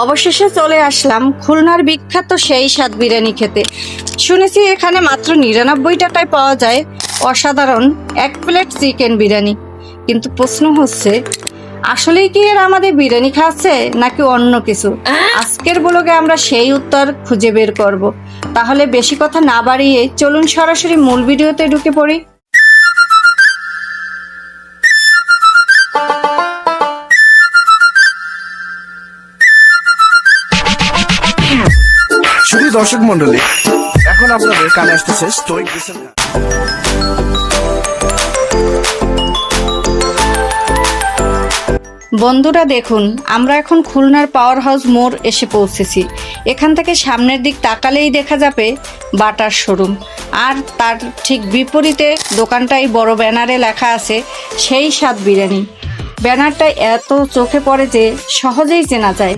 অবশেষে চলে আসলাম খুলনার বিখ্যাত সেই স্বাদ বিরিয়ানি খেতে। শুনেছি এখানে মাত্র 99 টাকায় পাওয়া যায় অসাধারণ 1 প্লেট চিকেন বিরিয়ানি। কিন্তু প্রশ্ন হচ্ছে, আসলেই কি এরা আমাদের বিরিয়ানি খাচ্ছে নাকি অন্য কিছু? আজকের ব্লগে আমরা সেই উত্তর খুঁজে বের করব। তাহলে বেশি কথা না বাড়িয়ে চলুন সরাসরি মূল ভিডিওতে ঢুকে পড়ি। শুধু দর্শক মন্ডলী, এখন আপনাদের কানে আসতেছে স্টোইক রিসেন্ট। বন্ধুরা দেখুন, আমরা এখন খুলনার পাওয়ার হাউস মোড় এসে পৌঁছেছি। এখান থেকে সামনের দিক তাকালেই দেখা যাবে বাটার শোরুম, আর তার ঠিক বিপরীতে দোকানটাই বড় ব্যানারে লেখা আছে সেই স্বাদ বিরিয়ানি। ব্যানারটা এত চোখে পড়ে যে সহজেই চেনা যায়।